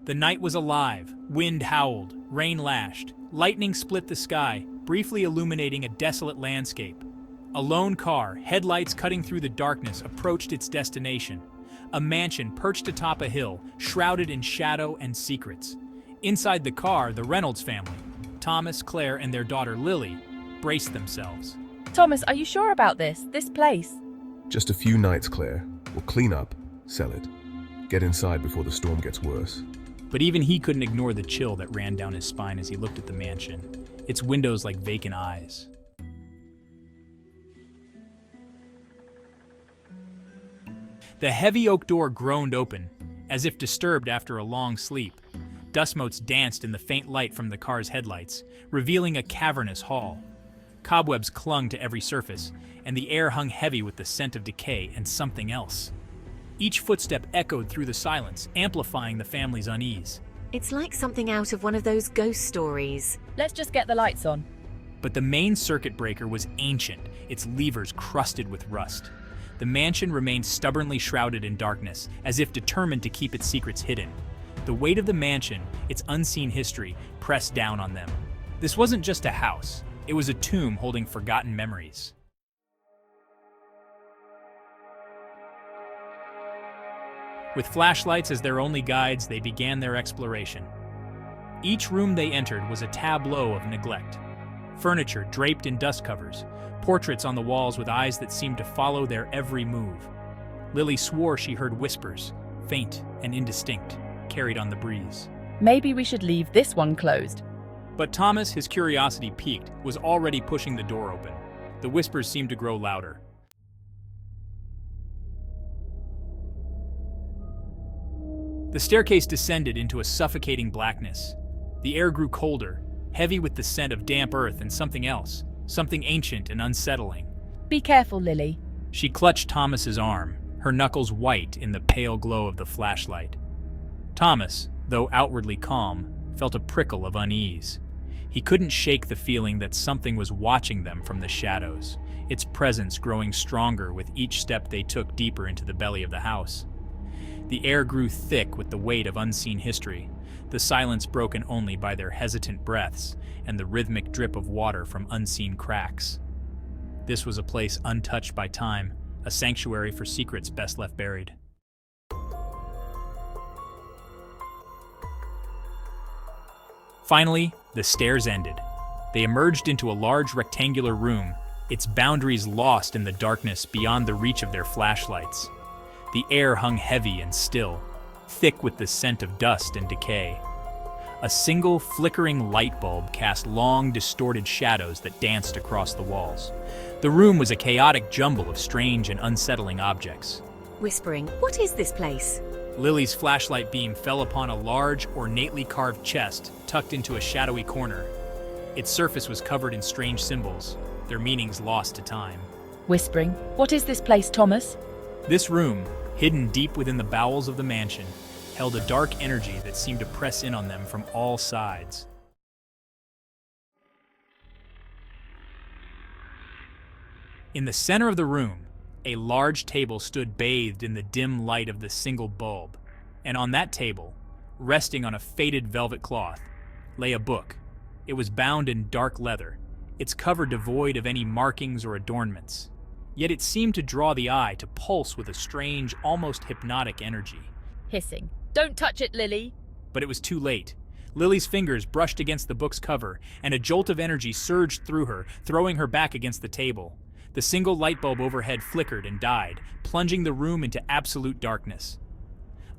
The night was alive, wind howled, rain lashed, lightning split the sky, briefly illuminating a desolate landscape. A lone car, headlights cutting through the darkness, approached its destination. A mansion perched atop a hill, shrouded in shadow and secrets. Inside the car, the Reynolds family, Thomas, Claire, and their daughter Lily, braced themselves. Thomas, are you sure about this place? Just a few nights, Claire. We'll clean up, sell it. Get inside before the storm gets worse. But even he couldn't ignore the chill that ran down his spine as he looked at the mansion, its windows like vacant eyes. The heavy oak door groaned open, as if disturbed after a long sleep. Dust motes danced in the faint light from the car's headlights, revealing a cavernous hall. Cobwebs clung to every surface, and the air hung heavy with the scent of decay and something else. Each footstep echoed through the silence, amplifying the family's unease. It's like something out of one of those ghost stories. Let's just get the lights on. But the main circuit breaker was ancient, its levers crusted with rust. The mansion remained stubbornly shrouded in darkness, as if determined to keep its secrets hidden. The weight of the mansion, its unseen history, pressed down on them. This wasn't just a house, it was a tomb holding forgotten memories. With flashlights as their only guides, they began their exploration. Each room they entered was a tableau of neglect. Furniture draped in dust covers, portraits on the walls with eyes that seemed to follow their every move. Lily swore she heard whispers, faint and indistinct, carried on the breeze. Maybe we should leave this one closed. But Thomas, his curiosity piqued, was already pushing the door open. The whispers seemed to grow louder. The staircase descended into a suffocating blackness. The air grew colder, heavy with the scent of damp earth and something else, something ancient and unsettling. Be careful, Lily. She clutched Thomas's arm, her knuckles white in the pale glow of the flashlight. Thomas, though outwardly calm, felt a prickle of unease. He couldn't shake the feeling that something was watching them from the shadows, its presence growing stronger with each step they took deeper into the belly of the house. The air grew thick with the weight of unseen history, the silence broken only by their hesitant breaths and the rhythmic drip of water from unseen cracks. This was a place untouched by time, a sanctuary for secrets best left buried. Finally, the stairs ended. They emerged into a large rectangular room, its boundaries lost in the darkness beyond the reach of their flashlights. The air hung heavy and still, thick with the scent of dust and decay. A single flickering light bulb cast long, distorted shadows that danced across the walls. The room was a chaotic jumble of strange and unsettling objects. Whispering, what is this place? Lily's flashlight beam fell upon a large, ornately carved chest tucked into a shadowy corner. Its surface was covered in strange symbols, their meanings lost to time. Whispering, what is this place, Thomas? This room, hidden deep within the bowels of the mansion, held a dark energy that seemed to press in on them from all sides. In the center of the room, a large table stood bathed in the dim light of the single bulb, and on that table, resting on a faded velvet cloth, lay a book. It was bound in dark leather, its cover devoid of any markings or adornments. Yet it seemed to draw the eye to pulse with a strange, almost hypnotic energy. Hissing, don't touch it, Lily. But it was too late. Lily's fingers brushed against the book's cover, and a jolt of energy surged through her, throwing her back against the table. The single light bulb overhead flickered and died, plunging the room into absolute darkness.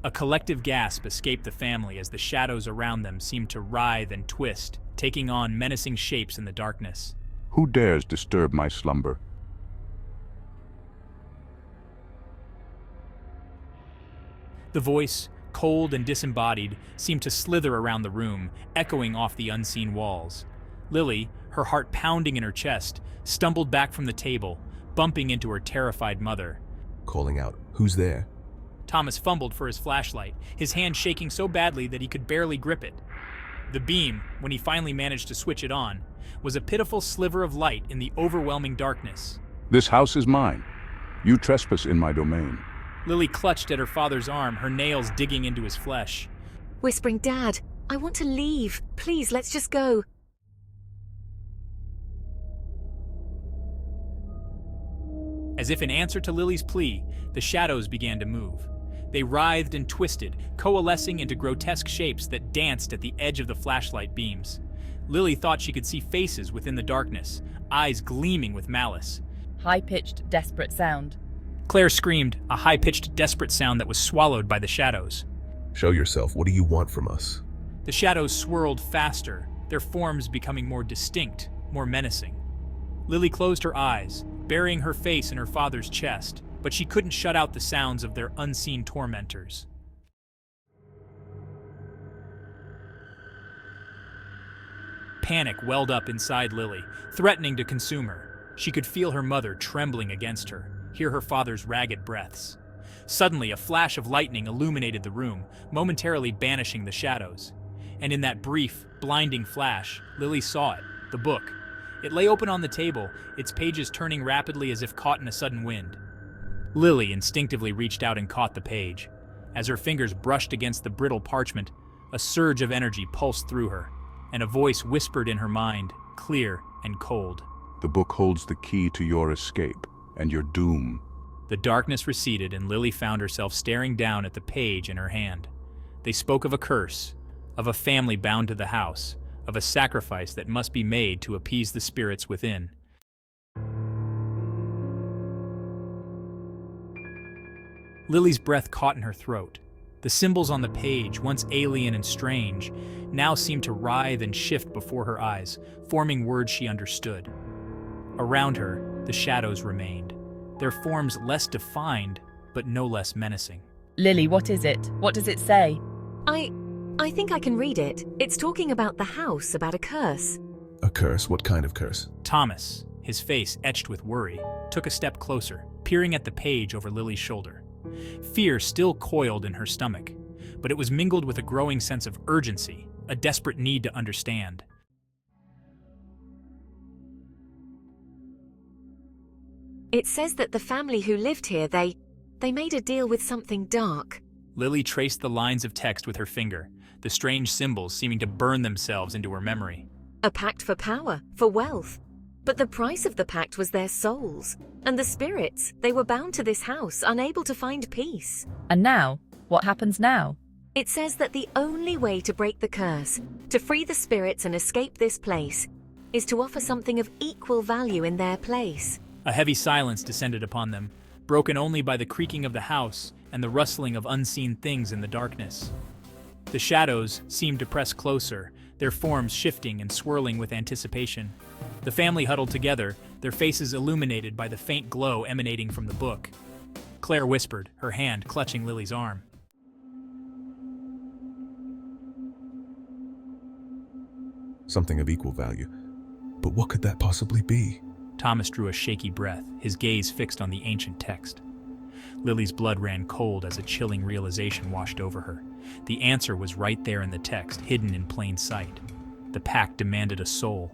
A collective gasp escaped the family as the shadows around them seemed to writhe and twist, taking on menacing shapes in the darkness. Who dares disturb my slumber? The voice, cold and disembodied, seemed to slither around the room, echoing off the unseen walls. Lily, her heart pounding in her chest, stumbled back from the table, bumping into her terrified mother. Calling out, "Who's there?" Thomas fumbled for his flashlight, his hand shaking so badly that he could barely grip it. The beam, when he finally managed to switch it on, was a pitiful sliver of light in the overwhelming darkness. This house is mine. You trespass in my domain. Lily clutched at her father's arm, her nails digging into his flesh. whispering, "Dad, I want to leave. Please, let's just go." As if in answer to Lily's plea, the shadows began to move. They writhed and twisted, coalescing into grotesque shapes that danced at the edge of the flashlight beams. Lily thought she could see faces within the darkness, eyes gleaming with malice. High-pitched, desperate sound. Claire screamed, a high-pitched, desperate sound that was swallowed by the shadows. Show yourself. What do you want from us? The shadows swirled faster, their forms becoming more distinct, more menacing. Lily closed her eyes, burying her face in her father's chest, but she couldn't shut out the sounds of their unseen tormentors. Panic welled up inside Lily, threatening to consume her. She could feel her mother trembling against her, hear her father's ragged breaths. Suddenly, a flash of lightning illuminated the room, momentarily banishing the shadows. And in that brief, blinding flash, Lily saw it, the book. It lay open on the table, its pages turning rapidly as if caught in a sudden wind. Lily instinctively reached out and caught the page. As her fingers brushed against the brittle parchment, a surge of energy pulsed through her, and a voice whispered in her mind, clear and cold. The book holds the key to your escape and your doom. The darkness receded, and Lily found herself staring down at the page in her hand. They spoke of a curse, of a family bound to the house, of a sacrifice that must be made to appease the spirits within. Lily's breath caught in her throat. The symbols on the page, once alien and strange, now seemed to writhe and shift before her eyes, forming words she understood. Around her, the shadows remained, their forms less defined, but no less menacing. Lily, what is it? What does it say? I think I can read it. It's talking about the house, about a curse. A curse? What kind of curse? Thomas, his face etched with worry, took a step closer, peering at the page over Lily's shoulder. Fear still coiled in her stomach, but it was mingled with a growing sense of urgency, a desperate need to understand. It says that the family who lived here, they made a deal with something dark. Lily traced the lines of text with her finger, the strange symbols seeming to burn themselves into her memory. A pact for power, for wealth. But the price of the pact was their souls. And the spirits, they were bound to this house, unable to find peace. And now? What happens now? It says that the only way to break the curse, to free the spirits and escape this place, is to offer something of equal value in their place. A heavy silence descended upon them, broken only by the creaking of the house and the rustling of unseen things in the darkness. The shadows seemed to press closer, their forms shifting and swirling with anticipation. The family huddled together, their faces illuminated by the faint glow emanating from the book. Claire whispered, her hand clutching Lily's arm. Something of equal value. But what could that possibly be? Thomas drew a shaky breath, his gaze fixed on the ancient text. Lily's blood ran cold as a chilling realization washed over her. The answer was right there in the text, hidden in plain sight. The pact demanded a soul,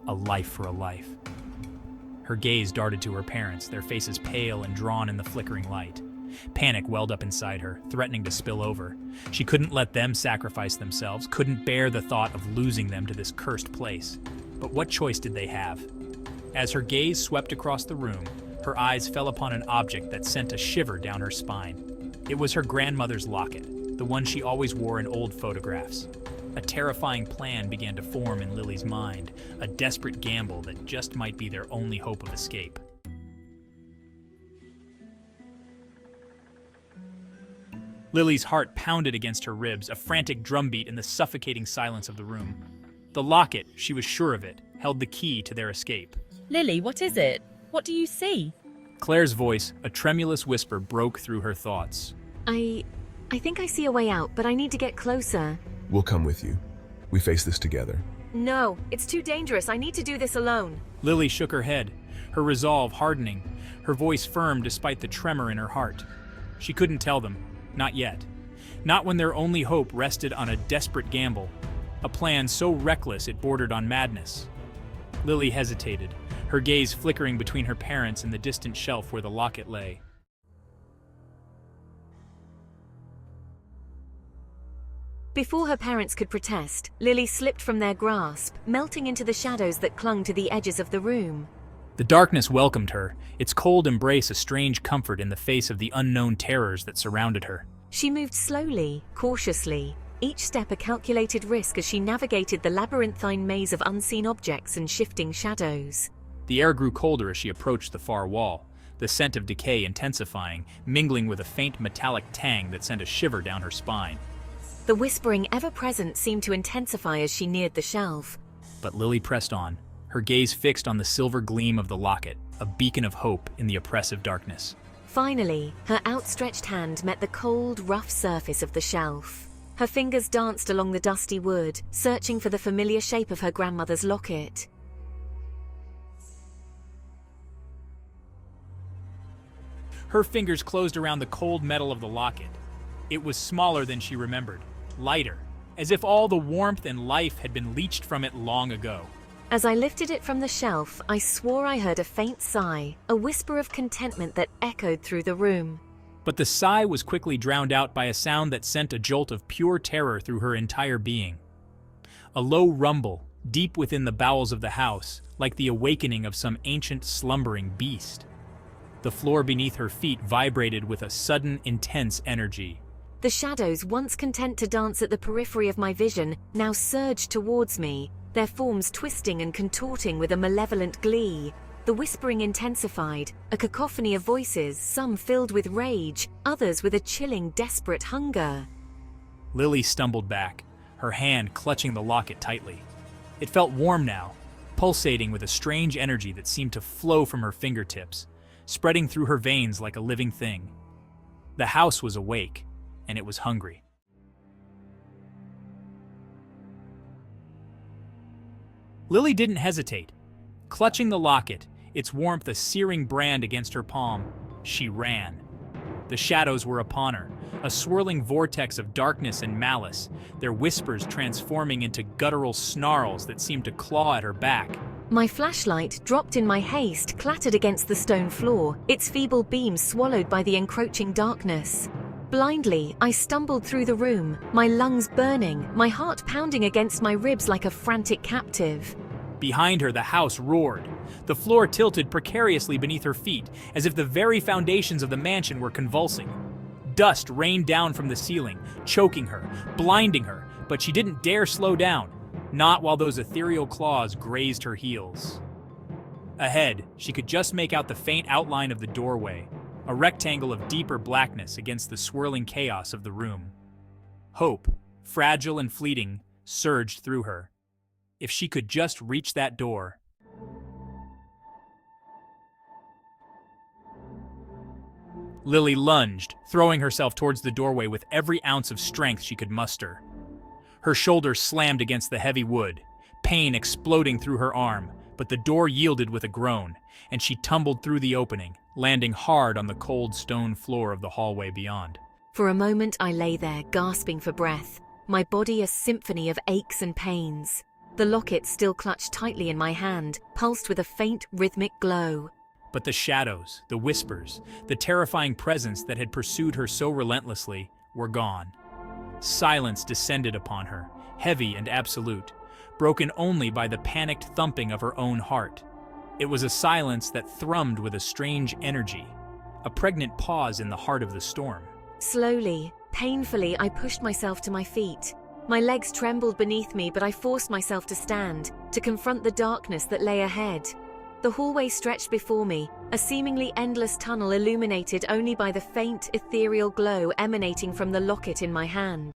a life for a life. Her gaze darted to her parents, their faces pale and drawn in the flickering light. Panic welled up inside her, threatening to spill over. She couldn't let them sacrifice themselves, couldn't bear the thought of losing them to this cursed place. But what choice did they have? As her gaze swept across the room, her eyes fell upon an object that sent a shiver down her spine. It was her grandmother's locket, the one she always wore in old photographs. A terrifying plan began to form in Lily's mind, a desperate gamble that just might be their only hope of escape. Lily's heart pounded against her ribs, a frantic drumbeat in the suffocating silence of the room. The locket, she was sure of it, held the key to their escape. Lily, what is it? What do you see? Claire's voice, a tremulous whisper, broke through her thoughts. I think I see a way out, but I need to get closer. We'll come with you. We face this together. No, it's too dangerous. I need to do this alone. Lily shook her head, her resolve hardening, her voice firm despite the tremor in her heart. She couldn't tell them, not yet. Not when their only hope rested on a desperate gamble, a plan so reckless it bordered on madness. Lily hesitated, her gaze flickering between her parents and the distant shelf where the locket lay. Before her parents could protest, Lily slipped from their grasp, melting into the shadows that clung to the edges of the room. The darkness welcomed her, its cold embrace a strange comfort in the face of the unknown terrors that surrounded her. She moved slowly, cautiously, each step a calculated risk as she navigated the labyrinthine maze of unseen objects and shifting shadows. The air grew colder as she approached the far wall, the scent of decay intensifying, mingling with a faint metallic tang that sent a shiver down her spine. The whispering ever-present seemed to intensify as she neared the shelf. But Lily pressed on, her gaze fixed on the silver gleam of the locket, a beacon of hope in the oppressive darkness. Finally, her outstretched hand met the cold, rough surface of the shelf. Her fingers danced along the dusty wood, searching for the familiar shape of her grandmother's locket. Her fingers closed around the cold metal of the locket. It was smaller than she remembered, lighter, as if all the warmth and life had been leached from it long ago. As I lifted it from the shelf, I swore I heard a faint sigh, a whisper of contentment that echoed through the room. But the sigh was quickly drowned out by a sound that sent a jolt of pure terror through her entire being. A low rumble, deep within the bowels of the house, like the awakening of some ancient slumbering beast. The floor beneath her feet vibrated with a sudden, intense energy. The shadows, once content to dance at the periphery of my vision, now surged towards me, their forms twisting and contorting with a malevolent glee. The whispering intensified, a cacophony of voices, some filled with rage, others with a chilling, desperate hunger. Lily stumbled back, her hand clutching the locket tightly. It felt warm now, pulsating with a strange energy that seemed to flow from her fingertips, spreading through her veins like a living thing. The house was awake, and it was hungry. Lily didn't hesitate. Clutching the locket, its warmth a searing brand against her palm, she ran. The shadows were upon her, a swirling vortex of darkness and malice, their whispers transforming into guttural snarls that seemed to claw at her back. My flashlight, dropped in my haste, clattered against the stone floor, its feeble beam swallowed by the encroaching darkness. Blindly, I stumbled through the room, my lungs burning, my heart pounding against my ribs like a frantic captive. Behind her, the house roared. The floor tilted precariously beneath her feet, as if the very foundations of the mansion were convulsing. Dust rained down from the ceiling, choking her, blinding her, but she didn't dare slow down, not while those ethereal claws grazed her heels. Ahead, she could just make out the faint outline of the doorway, a rectangle of deeper blackness against the swirling chaos of the room. Hope, fragile and fleeting, surged through her. If she could just reach that door. Lily lunged, throwing herself towards the doorway with every ounce of strength she could muster. Her shoulders slammed against the heavy wood, pain exploding through her arm, but the door yielded with a groan, and she tumbled through the opening, landing hard on the cold stone floor of the hallway beyond. For a moment I lay there, gasping for breath, my body a symphony of aches and pains. The locket still clutched tightly in my hand, pulsed with a faint, rhythmic glow. But the shadows, the whispers, the terrifying presence that had pursued her so relentlessly were gone. Silence descended upon her, heavy and absolute, broken only by the panicked thumping of her own heart. It was a silence that thrummed with a strange energy, a pregnant pause in the heart of the storm. Slowly, painfully, I pushed myself to my feet. My legs trembled beneath me, but I forced myself to stand, to confront the darkness that lay ahead. The hallway stretched before me, a seemingly endless tunnel illuminated only by the faint, ethereal glow emanating from the locket in my hand.